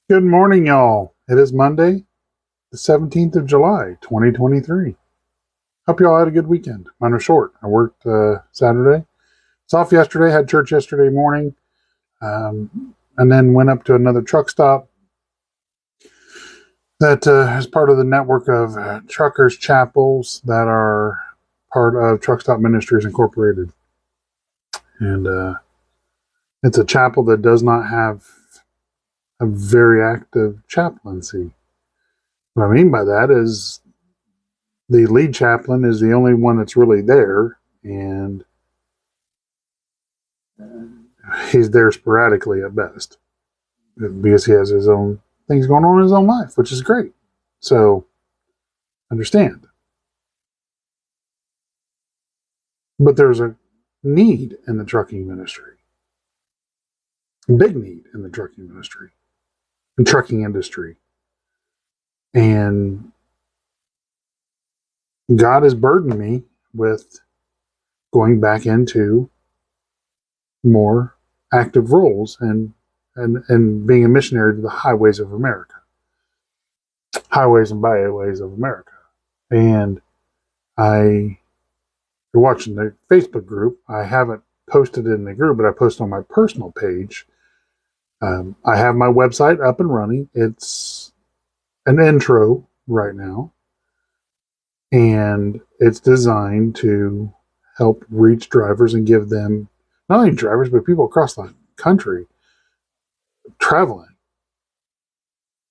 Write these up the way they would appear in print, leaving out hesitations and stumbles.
Good morning, y'all. It is Monday, the 17th of July, 2023. Hope y'all had a good weekend. Mine was short. I worked Saturday. It's off yesterday, had church yesterday morning, and then went up to another truck stop that is part of the network of truckers' chapels that are part of Truck Stop Ministries Incorporated. And it's a chapel that does not have a very active chaplaincy. What I mean by that is the lead chaplain is the only one that's really there, and he's there sporadically at best because he has his own things going on in his own life, which is great. So, understand. But there's a need in the trucking ministry, a big need in the trucking ministry, and trucking industry. And God has burdened me with going back into more active roles and being a missionary to the highways of America, highways and byways of America. And you're watching the Facebook group. I haven't posted it in the group, but I post on my personal page. I have my website up and running. It's an intro right now, and it's designed to help reach drivers and give them, not only drivers, but people across the country traveling,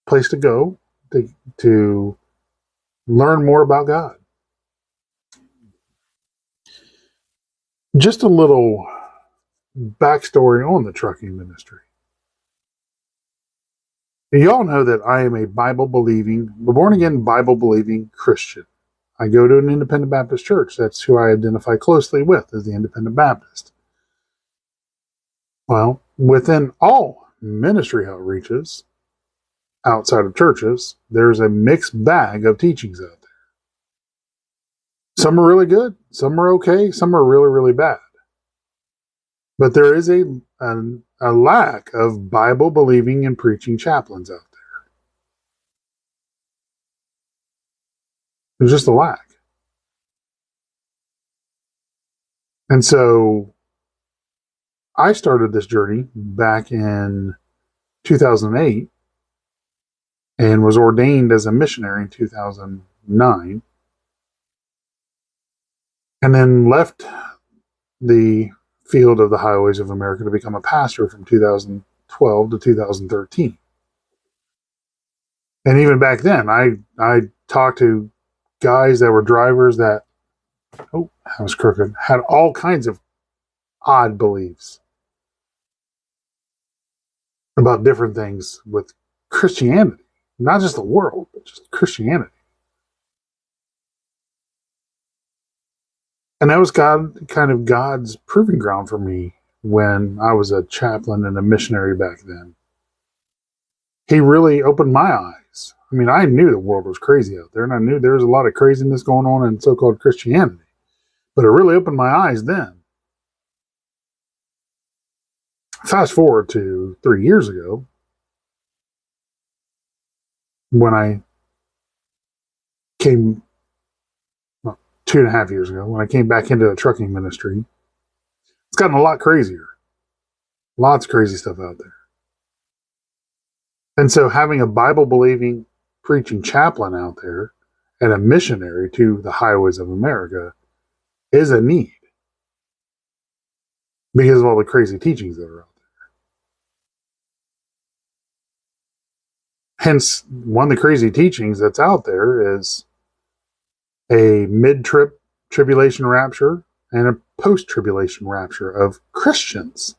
place to go to learn more about God. Just a little backstory on the trucking ministry. You all know that I am a born-again Bible-believing Christian. I go to an independent Baptist church. That's who I identify closely with, as the independent Baptist. Well, within all ministry outreaches outside of churches, there's a mixed bag of teachings out there. Some are really good, some are okay, some are really, really bad. But there is a lack of Bible-believing and preaching chaplains out there. There's just a lack. And so I started this journey back in 2008 and was ordained as a missionary in 2009, and then left the field of the highways of America to become a pastor from 2012 to 2013. And even back then, I talked to guys that were drivers that, oh, I was crooked, had all kinds of odd beliefs about different things with Christianity, not just the world, but just Christianity. And that was God's proving ground for me when I was a chaplain and a missionary back then. He really opened my eyes. I mean, I knew the world was crazy out there, and I knew there was a lot of craziness going on in so-called Christianity. But it really opened my eyes then. Fast forward to 3 years ago, when I came, well, 2.5 years ago, when I came back into the trucking ministry. It's gotten a lot crazier. Lots of crazy stuff out there. And so having a Bible-believing, preaching chaplain out there and a missionary to the highways of America is a need because of all the crazy teachings that are out there. Hence, one of the crazy teachings that's out there is a mid-trip tribulation rapture and a post-tribulation rapture of Christians,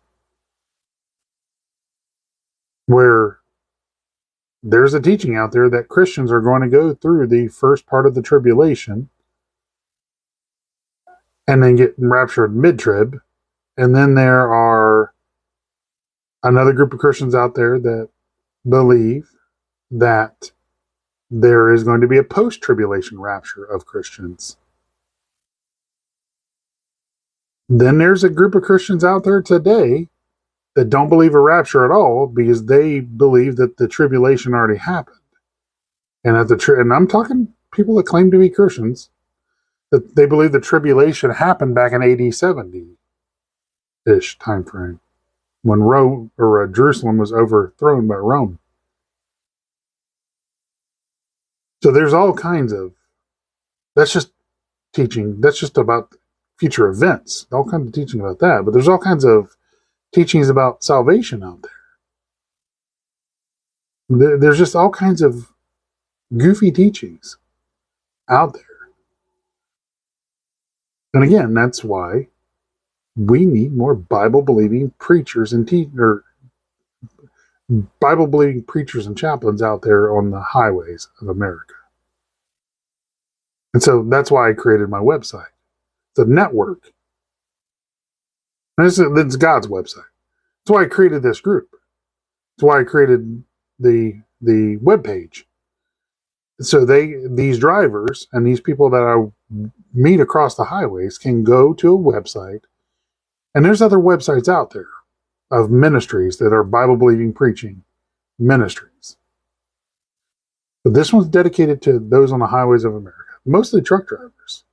where there's a teaching out there that Christians are going to go through the first part of the tribulation and then get raptured mid-trib. And then there are another group of Christians out there that believe that there is going to be a post-tribulation rapture of Christians. Then there's a group of Christians out there today that don't believe a rapture at all because they believe that the tribulation already happened. And and I'm talking people that claim to be Christians, that they believe the tribulation happened back in AD 70-ish time frame when Jerusalem was overthrown by Rome. So there's all kinds of, that's just teaching, that's just about future events, all kinds of teaching about that. But there's all kinds of teachings about salvation out there. There's just all kinds of goofy teachings out there. And again, that's why we need more Bible-believing preachers and Bible-believing preachers and chaplains out there on the highways of America. And so that's why I created my website. It's a network. And it's God's website. That's why I created this group. That's why I created the web page. So these drivers and these people that I meet across the highways can go to a website, and there's other websites out there of ministries that are Bible-believing preaching ministries. But this one's dedicated to those on the highways of America, mostly truck drivers.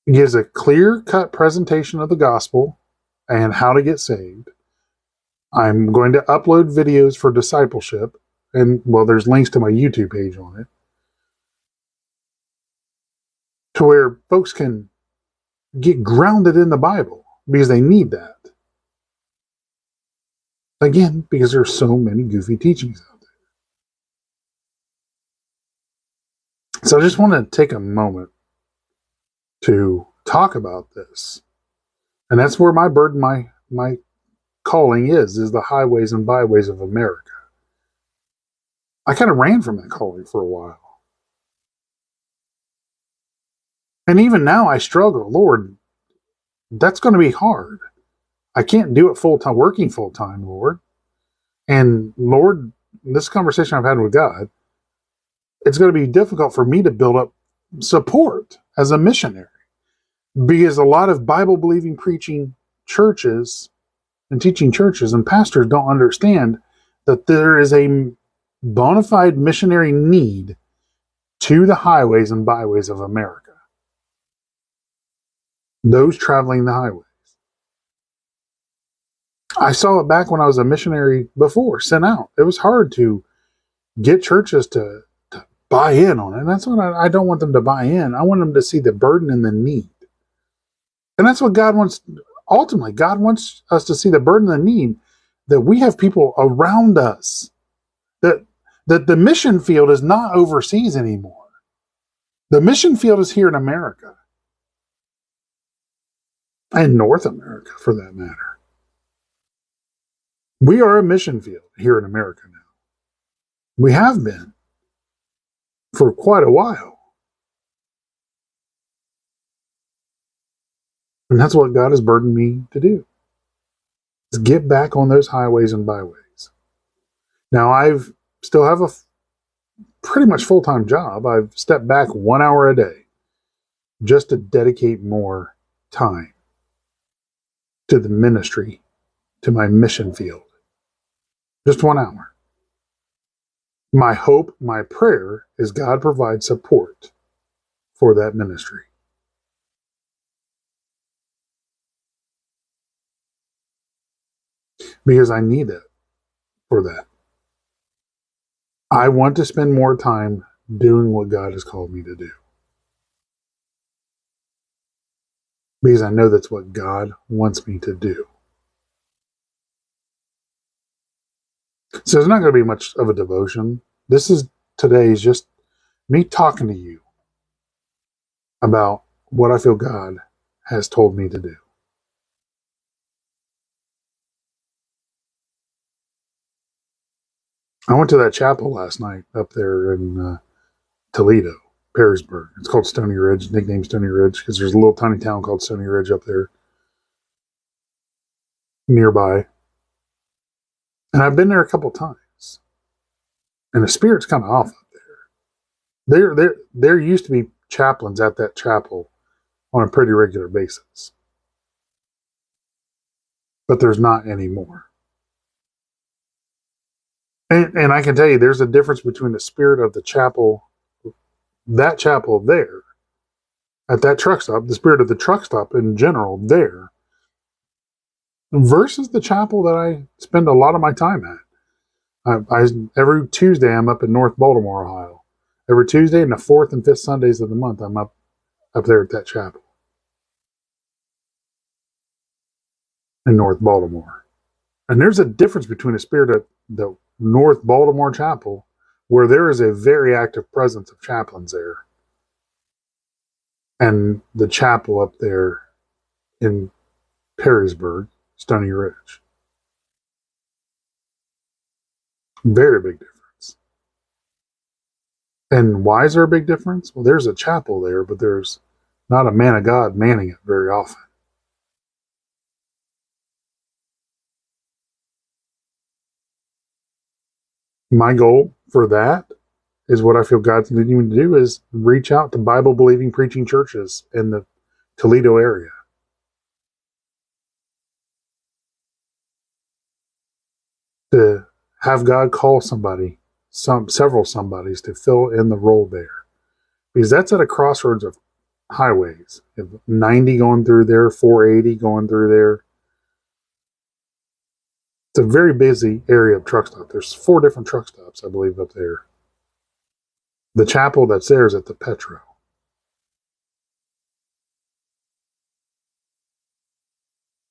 It gives a clear-cut presentation of the gospel and how to get saved. I'm going to upload videos for discipleship, and well, there's links to my YouTube page on it, to where folks can get grounded in the Bible because they need that. Again, because there's so many goofy teachings out there. So I just want to take a moment to talk about this. And that's where my burden, my calling is the highways and byways of America. I kind of ran from that calling for a while. And even now I struggle. Lord, that's going to be hard. I can't do it full time, working full time, Lord. And Lord, this conversation I've had with God, it's going to be difficult for me to build up support as a missionary because a lot of Bible believing preaching churches and teaching churches and pastors don't understand that there is a bona fide missionary need to the highways and byways of America. Those traveling the highways. I saw it back when I was a missionary before, sent out. It was hard to get churches to buy in on it. And that's what I don't want them to buy in. I want them to see the burden and the need. And that's what God wants. Ultimately, God wants us to see the burden and the need, that we have people around us, that the mission field is not overseas anymore. The mission field is here in America. And North America, for that matter. We are a mission field here in America now. We have been for quite a while. And that's what God has burdened me to do, is get back on those highways and byways. Now, I've still have a pretty much full-time job. I've stepped back 1 hour a day just to dedicate more time to the ministry, to my mission field. Just 1 hour. My hope, my prayer is God provides support for that ministry. Because I need it for that. I want to spend more time doing what God has called me to do. Because I know that's what God wants me to do. So there's not going to be much of a devotion. Today's just me talking to you about what I feel God has told me to do. I went to that chapel last night up there in Toledo, Perrysburg. It's called Stony Ridge, nicknamed Stony Ridge, because there's a little tiny town called Stony Ridge up there nearby. And I've been there a couple times. And the spirit's kind of off up there. There used to be chaplains at that chapel on a pretty regular basis. but there's not anymore. And I can tell you, there's a difference between the spirit of the chapel, that chapel there, at that truck stop, the spirit of the truck stop in general there, versus the chapel that I spend a lot of my time at. Every Tuesday, I'm up in North Baltimore, Ohio. Every Tuesday and the fourth and fifth Sundays of the month, I'm up there at that chapel in North Baltimore. And there's a difference between the spirit of the North Baltimore chapel, where there is a very active presence of chaplains there, and the chapel up there in Perrysburg, Stony Ridge. Very big difference. And why is there a big difference? Well, there's a chapel there, but there's not a man of God manning it very often. My goal for that is what I feel God's leading me to do is reach out to Bible believing preaching churches in the Toledo area. To have God call several somebodies to fill in the role there. Because that's at a crossroads of highways. You have 90 going through there, 480 going through there. It's a very busy area of truck stop. There's 4 different truck stops, I believe, up there. The chapel that's there is at the Petro.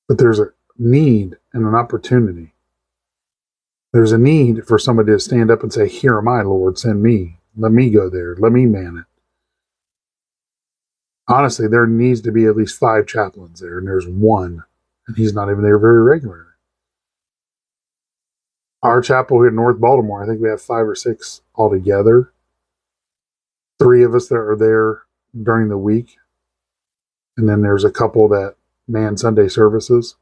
But there's a need and an opportunity. There's a need for somebody to stand up and say, "Here am I, Lord, send me. Let me go there. Let me man it." Honestly, there needs to be at least 5 chaplains there, and there's one, and he's not even there very regularly. Our chapel here in North Baltimore, I think we have 5 or 6 altogether. 3 of us that are there during the week, and then there's a couple that man Sunday services.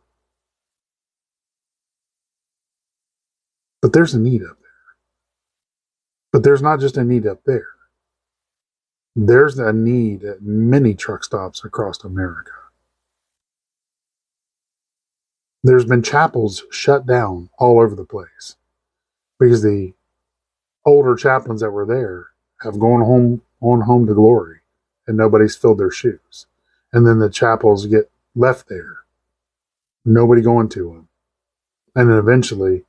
But there's a need up there. But there's not just a need up there. There's a need at many truck stops across America. There's been chapels shut down all over the place because the older chaplains that were there have gone home to glory, and nobody's filled their shoes. And then the chapels get left there, nobody going to them. And then eventually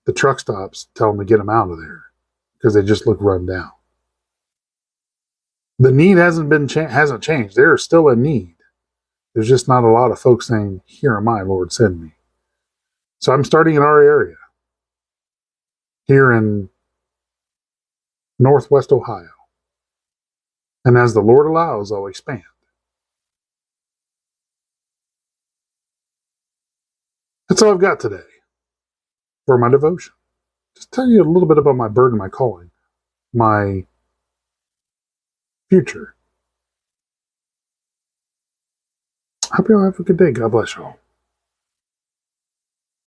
the truck stops tell them to get them out of there because they just look run down. The need hasn't changed. There is still a need. There's just not a lot of folks saying, "Here am I, Lord, send me." So I'm starting in our area here in Northwest Ohio. And as the Lord allows, I'll expand. That's all I've got today for my devotion. Just tell you a little bit about my burden, my calling, my future. I hope you all have a good day. God bless you all.